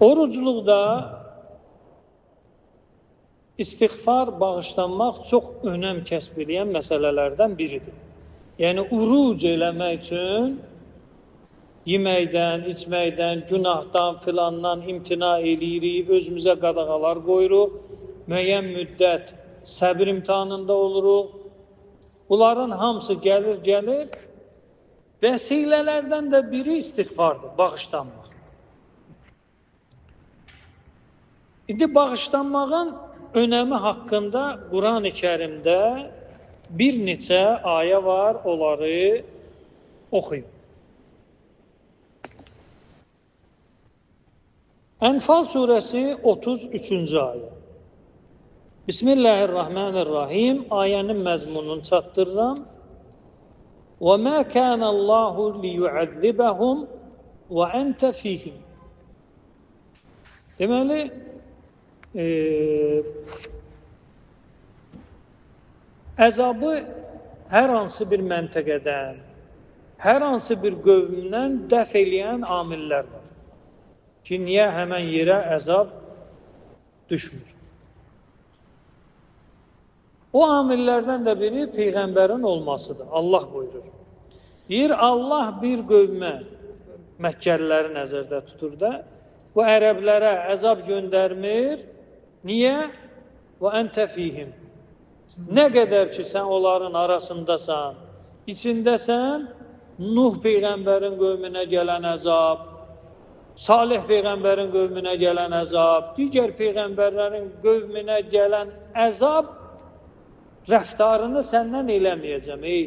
Orucluqda istiğfar, bağışlanmaq çox önəm kəsb edən məsələlərdən biridir. Yəni, uruc eləmək üçün yeməkdən, içməkdən, günahdan, filandan imtina eləyirik, özümüzə qadağalar qoyuruq, müəyyən müddət səbir imtihanında oluruq. Bunların hamısı gəlir, vəsilələrdən də biri istiğfardır, bağışlanmaq. İndi bağışlanmağın önəmi haqqında Quran-ı Kərimdə bir neçə ayə var, onları oxuyun. Ənfal surəsi 33-cü ayə. Bismillahirrahmanirrahim. Ayənin məzmununu çatdırıram. وَمَا كَانَ اللّٰهُ لِيُعَذِّبَهُمْ وَأَنْتَ فِيهِمْ. Deməli, əzabı hər hansı bir məntəqədən, hər hansı bir qövmdən dəf eləyən amillər var. Ki, niyə həmən yerə əzab düşmür? O amillərdən də biri Peyğəmbərin olmasıdır. Allah buyurur. Deyir, Allah bir qövmə, Məkkəliləri nəzərdə tutur da, bu ərəblərə əzab göndərmir. Niyə? Və əntə fihim. Nə qədər ki, sən onların arasındasan, içindəsən, Nuh Peyğəmbərin qövmünə gələn əzab, Salih Peyğəmbərin qövmünə gələn əzab, digər Peyğəmbərlərin qövmünə gələn əzab rəftarını səndən eləməyəcəm, ey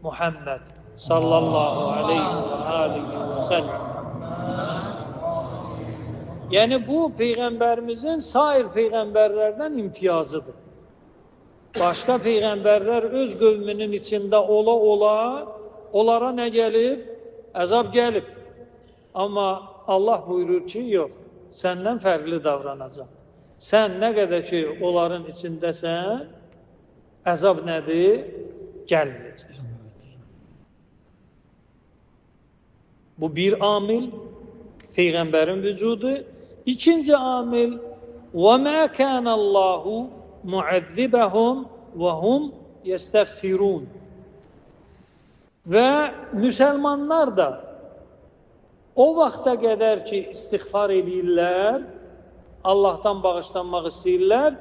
Muhammed sallallahu aleyhi və səlləm. Yəni, bu Peyğəmbərimizin sair Peyğəmbərlərdən imtiyazıdır. Başqa Peyğəmbərlər öz qövmünün içində ola, onlara nə gəlib? Əzab gəlib. Amma Allah buyurur ki, yox, səndən fərqli davranacaq. Sən nə qədər ki, onların içindəsən, əzab nədir? Gəlməyəcək. Bu bir amil, Peyğəmbərin vücudu. İkinci amil, وَمَا كَانَ اللّٰهُ مُعَذِّبَهُمْ وَهُمْ يَسْتَغْفِرُونَ. Və müsəlmanlar da o vaxta qədər ki, istiğfar edirlər, Allahdan bağışlanmaq istəyirlər,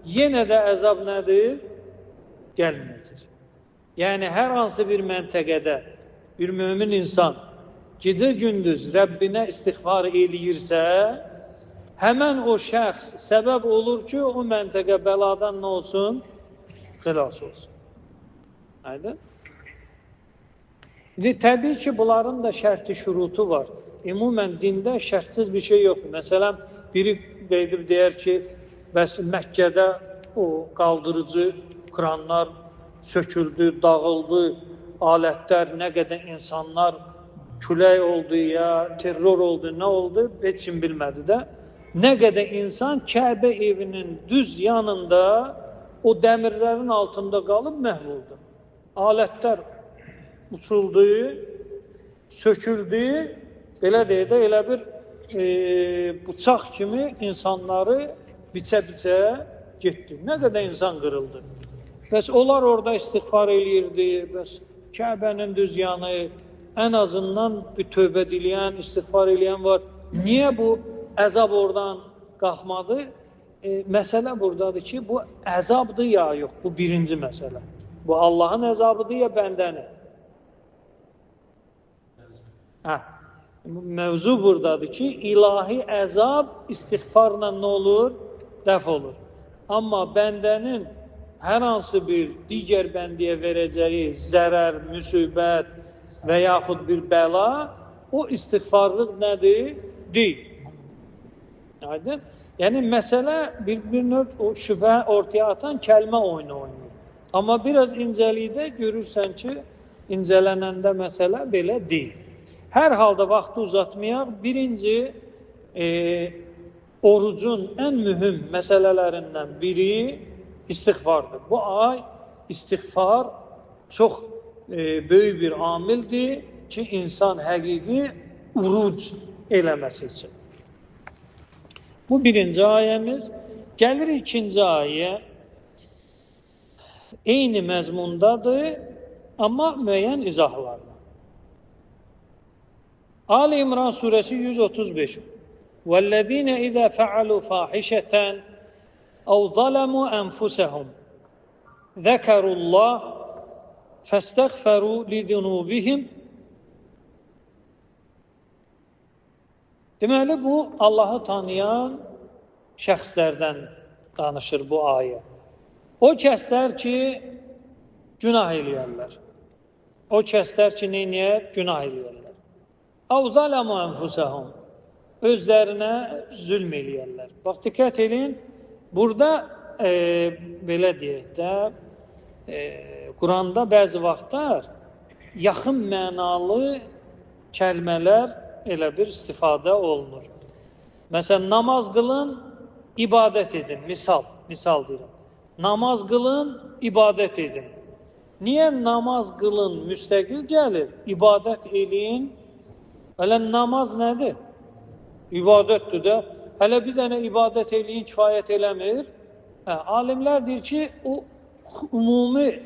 yenə də əzab nədir? Gəlməyəcək. Yəni, hər hansı bir məntəqədə bir mömin insan gecə-gündüz Rəbbinə istiğfar eləyirsə, həmən o şəxs səbəb olur ki, o məntəqə bəladan nə olsun? Xilas olsun. Aydın? Təbii ki, bunların da şərti şurutu var. Ümumən dində şərtsiz bir şey yoxdur. Məsələn, biri qeydib deyər ki, bəs Məkkədə o qaldırıcı kranlar söküldü, dağıldı, alətlər, nə qədər insanlar külək oldu ya, terror oldu, nə oldu, heç kim bilmədi də. Nə qədər insan Kəbə evinin düz yanında o dəmirlərin altında qalıb məhv oldu. Alətlər uçuldu, söküldü, belə deyə də elə bir bıçaq kimi insanları biçə-biçə getdi. Nə qədər insan qırıldı. Bəs onlar orada istiğfar eləyirdi, bəs Kəbənin düz yanı, ən azından bir tövbə diləyən, istiğfar eləyən var. Niyə bu əzab oradan qalxmadı? Məsələ buradadır ki, bu əzabdır ya yox, bu birinci məsələ. Bu Allahın əzabıdır ya bəndənin. Mövzu buradadır ki, ilahi əzab istiğfarla nə olur? Dəf olur. Amma bəndənin hər hansı bir digər bəndiyə verəcəyi zərər, müsibət və yaxud bir bəla, o istiğfarlıq nədir? Deyil. Aydın? Yəni, məsələ bir növ o şübhə ortaya atan kəlmə oyunu oynayır. Amma biraz incəlikdə görürsən ki, incələnəndə məsələ belə deyil. Hər halda vaxtı uzatmayaq, birinci orucun ən mühüm məsələlərindən biri istiğfardır. Bu ay istiğfar çox böyük bir amildir ki, insan həqiqi uruc eləməsi üçün. Bu birinci ayəmiz. Gəlir ikinci ayə. Eyni məzmundadır, amma müəyyən izahlarla. Ali İmran surəsi 135. وَالَّذ۪ينَ اِذَا فَعَلُوا فَاحِشَةً اَوْ ظَلَمُوا أَنْفُسَهُمْ ذَكَرُوا اللّٰهِ فَاسْتَغْفَرُوا لِذُنُوبِهِمْ. Deməli, bu Allahı tanıyan şəxslərdən danışır bu ayə. O kəslər ki, günah eləyərlər. O kəslər ki, neynəyər? Günah eləyərlər. اَوْ ظَلَمُوا أَنْفُسَهُمْ. Özlərinə zülm eləyərlər. Bax, diqqət edin, burada belə deyək də, Quranda bəzi vaxtlar yaxın mənalı kəlmələr elə bir istifadə olunur. Məsələn, namaz qılın, ibadət edin. Misal deyirəm. Namaz qılın, ibadət edin. Niyə namaz qılın müstəqil gəlir? İbadət eləyin. Hələ namaz nədir? İbadətdir də. Hələ bir dənə ibadət eləyin kifayət eləmir. Alimlər deyir ki, o ümumi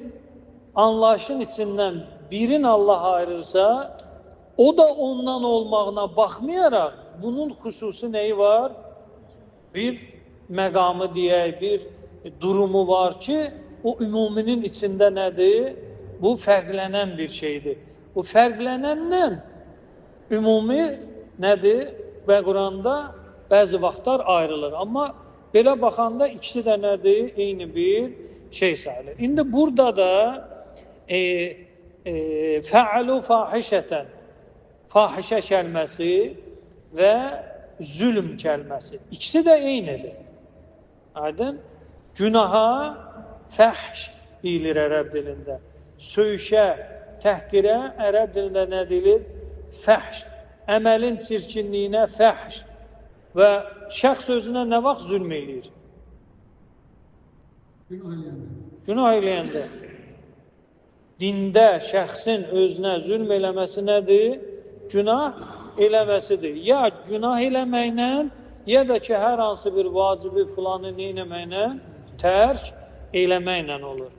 anlayışın içindən birin Allah ayırırsa, o da ondan olmağına baxmayaraq, bunun xüsusi nəyi var? Bir məqamı deyək, bir durumu var ki, o ümuminin içində nədir? Bu fərqlənən bir şeydir. Bu fərqlənənlə ümumi nədir? Və Quranda bəzi vaxtlar ayrılır. Amma belə baxanda ikisi də nədir? Eyni bir şey sayılır. İndi burada da fəalu fahişətən, fahişə kəlməsi və zülm kəlməsi. İkisi də eynidir. Aydın? Günaha fəhş deyilir ərəb dilində. Söyüşə, təhqirə ərəb dilində nə deyilir? Fəhş. Əməlin çirkinliyinə fəhş. Və şəxs özünə nə vaxt zülm eləyir? Günah eləyəndə. Dində şəxsin özünə zülm eləməsi nədir? Günah eləməsidir. Ya günah eləməklə, ya da ki, hər hansı bir vacibi filanı neynəməklə, tərk eləməklə olur.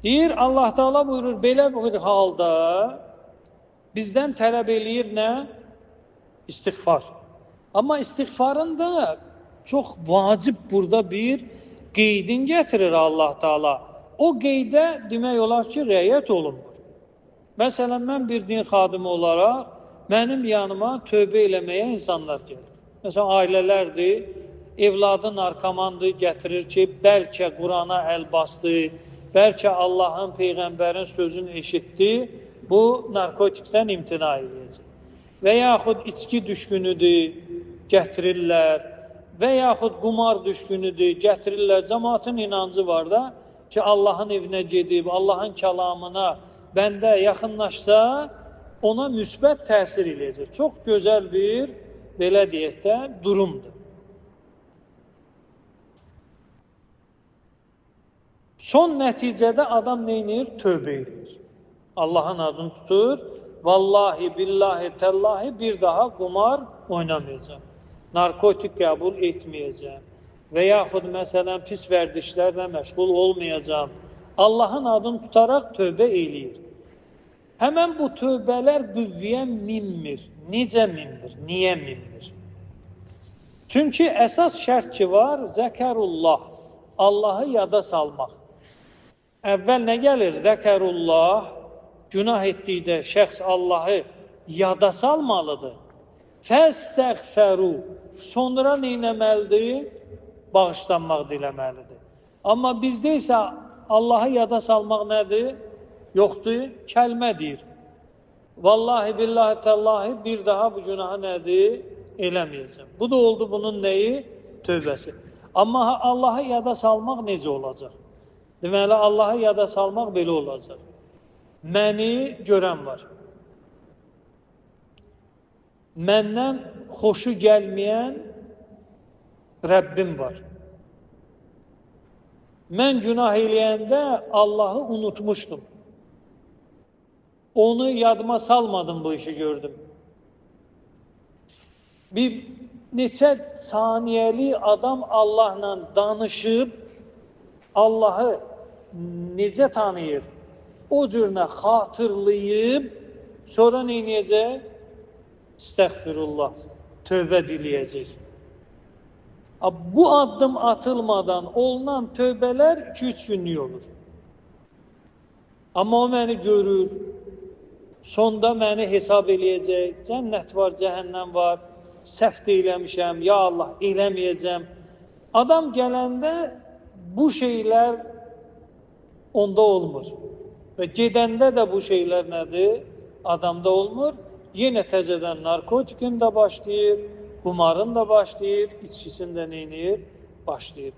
Deyir, Allah Teala buyurur, belə bir halda bizdən tələb eləyir nə? İstiğfar. Amma istiğfarın da çox vacib burada bir qeydin gətirir Allah Teala. O qeydə demək olar ki, riayət olunmur. Məsələn, mən bir din xadimi olaraq mənim yanıma tövbə eləməyə insanlar gəlir. Məsələn, ailələrdir, evladı narkomandır, gətirir ki, bəlkə Qurana əl bastı, bəlkə Allahın, Peyğəmbərin sözünü eşitdi, bu narkotikdən imtina edəcək. Və yaxud içki düşkünüdür, gətirirlər və yaxud qumar düşkünüdür, gətirirlər. Cəmaatın inancı var da ki, Allahın evinə gedib, Allahın kəlamına bəndə yaxınlaşsa, ona müsbət təsir eləyəcək. Çox gözəl bir, belə deyək də, durumdur. Son nəticədə adam neynir? Tövbə edir. Allahın adını tutur. Vallahi, billahi, təllahi bir daha qumar oynamayacaq. Narkotik qəbul etməyəcəm. Və yaxud məsələn pis vərdişlərlə məşğul olmayacam. Allahın adını tutaraq tövbə eləyir. Həmən bu tövbələr qüvvəyə minmir. Necə minmir? Niyə minmir? Çünki əsas şərt ki var, zəkərullah, Allahı yada salmaq. Əvvəl nə gəlir? Zəkərullah, günah etdikdə şəxs Allahı yada salmalıdır. Fəstəğfəru, sonra neynəməlidir? Bağışlanmaq diləməlidir. Amma bizdə isə Allahı yada salmaq nədir? Yoxdur, kəlmə deyir. Vallahi, billahi, təllahi bir daha bu günahı nədir? Eləməyəcəm. Bu da oldu bunun nəyi? Tövbəsi. Amma Allahı yada salmaq necə olacaq? Deməli, Allahı yada salmaq belə olacaq. Məni görən var. Məndən xoşu gəlməyən Rəbbim var. Mən günah eləyəndə Allahı unutmuşdum. onu yadıma salmadım, bu işi gördüm. Bir neçə saniyəli adam Allahla danışıb, Allahı necə tanıyır? O cürünə xatırlayıb, sonra neynəyəcək? İstəğfirullah, tövbə diləyəcək. Bu addım atılmadan olunan tövbələr 2-3 günlük olur. Amma o məni görür, sonda məni hesab eləyəcək, cənnət var, cəhənnəm var, səhv eləmişəm, ya Allah, eləməyəcəm. Adam gələndə bu şeylər onda olmur. Və gedəndə də bu şeylər nədir? Adamda olmur. Yenə təzədən narkotikin də başlayır, qumarın da başlayır, içkisin də neynir? Başlayır.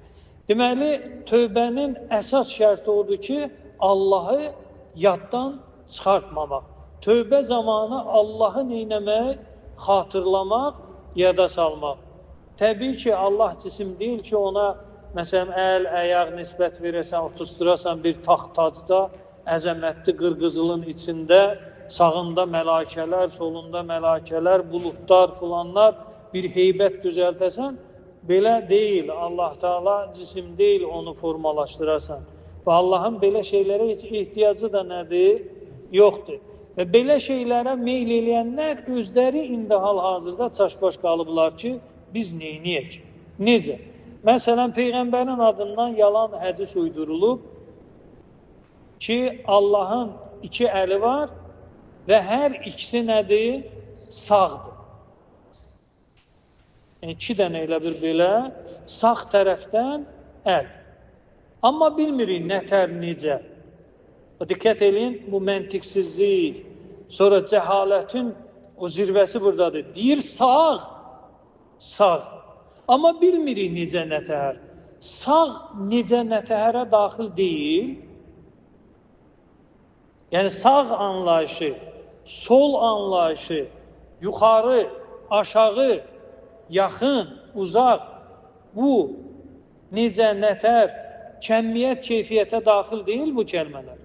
Deməli, tövbənin əsas şərti odur ki, Allahı yaddan çıxartmamaq. Tövbə zamanı Allahı neynəmək? Xatırlamaq, yada salmaq. Təbii ki, Allah cisim deyil ki, ona məsələn, əl, əyaq nisbət verəsən, otusturasan bir taxt-tacda, əzəmətli qırqızılın içində, sağında məlakələr, solunda məlakələr, buludlar, filanlar, bir heybət düzəltəsən, belə deyil. Allah Teala cisim deyil, onu formalaşdırasan. Və Allahın belə şeylərə heç ehtiyacı da nədir? Yoxdur. Və belə şeylərə meyl eləyənlər özləri indi hal-hazırda çaşbaş qalıblar ki, biz neyniyək? Necə? Məsələn, Peyğəmbərin adından yalan hədis uydurulub ki, Allahın 2 əli var və hər ikisi nədir? Sağdır. 2 dənə elə bir belə sağ tərəfdən əl. Amma bilmirik nətər necə. Diqqət eləyin, bu məntiqsizlik, sonra cəhalətin o zirvəsi buradadır. Deyir sağ, sağ. Amma bilmirik necə nətər. Sağ necə nətərə daxil deyil. Yəni sağ anlayışı, sol anlayışı, yuxarı, aşağı, yaxın, uzaq, bu necə nətər, kəmiyyət, keyfiyyətə daxil deyil bu kəlmələr.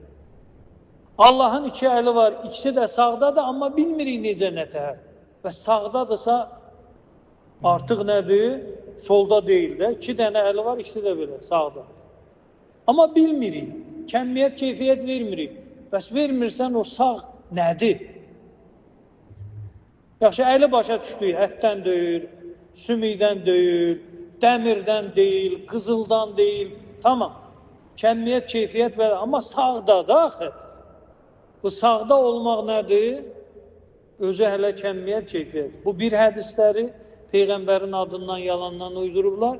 Allahın 2 əli var, ikisi də sağdadır, amma bilmirik necə nətər. Və sağdadırsa artıq nədir? Solda deyil də. 2 dənə əli var, ikisi də belə, sağda. Amma bilmirik, kəmiyyət, keyfiyyət vermirik. Bəs vermirsən o sağ nədir? Yaxşı, əli başa düşdük, ətdən deyil, sümükdən deyil, dəmirdən deyil, qızıldan deyil. Tamam, kəmiyyət, keyfiyyət belə, amma sağda da axı. Bu sağda olmaq nədir? Özü hələ kəmiyyət, keyfiyyət. Bu bir hədisləri Peyğəmbərin adından, yalandan uydurublar.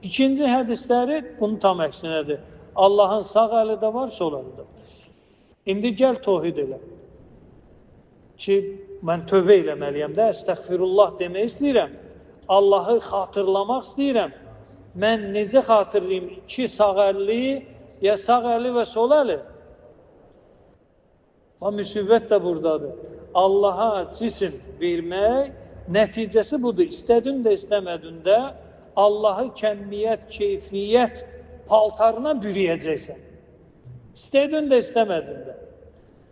İkinci hədisləri bunun tam əksinədir. Allahın sağ əli də var, sol əli də var. İndi gəl tohid elə. Ki, mən tövbə eləməliyəm də, əstəğfirullah demək istəyirəm. Allahı xatırlamaq istəyirəm. Mən necə xatırlayayım? 2 sağ əlli, ya sağ əli və sol əli? O müsibət də buradadır. Allaha cisim vermək, nəticəsi budur. İstədin də, istəmədin də Allahı kəmiyyət, keyfiyyət paltarına bürüyəcəksən. İstədin də, istəmədin də.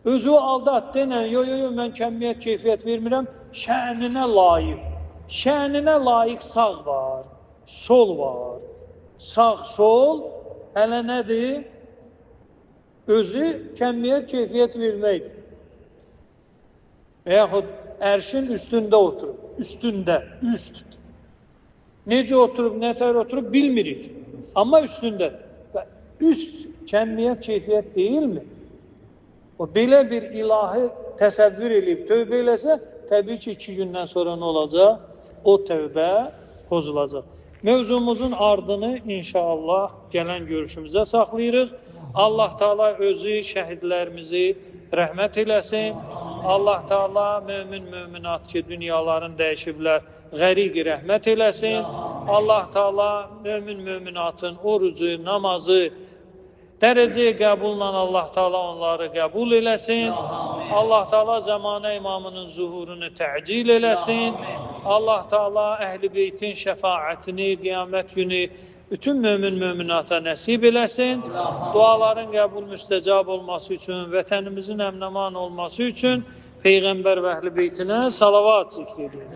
Özü aldat denən, yo, mən kəmiyyət, keyfiyyət vermirəm, şəninə layiq. Şəninə layiq sağ var, sol var. Sağ, sol, hələ nədir? Özü kəmiyyət, keyfiyyət verməkdir. Və yaxud ərşin üstündə oturub, üstündə, üst. Necə oturub, nətər oturub bilmirik. Amma üstündə. Və üst kəmiyyət, keyfiyyət deyilmi? O belə bir ilahı təsəvvür edib tövbə eləsə, təbii ki, 2 gündən sonra nə olacaq? O tövbə pozulacaq. Mövzumuzun ardını inşallah gələn görüşümüzə saxlayırıq. Allah Teala özü şəhidlərimizi rəhmət eləsin. Allah Teala möminat ki, dünyaların dəyişiblər, qəriqi rəhmət eləsin. Allah Teala möminatın orucu, namazı, dərəcəyə qəbulla Allah Teala onları qəbul eləsin. Allah Teala zamanə imamının zuhurunu təcil eləsin. Allah Teala əhl-i beytin şəfaətini qiyamət günü bütün mömin-möminata nəsib eləsin. Duaların qəbul müstəcab olması üçün, vətənimizin əmn-aman olması üçün Peyğəmbər və əhl-i beytinə salavat zikr edin.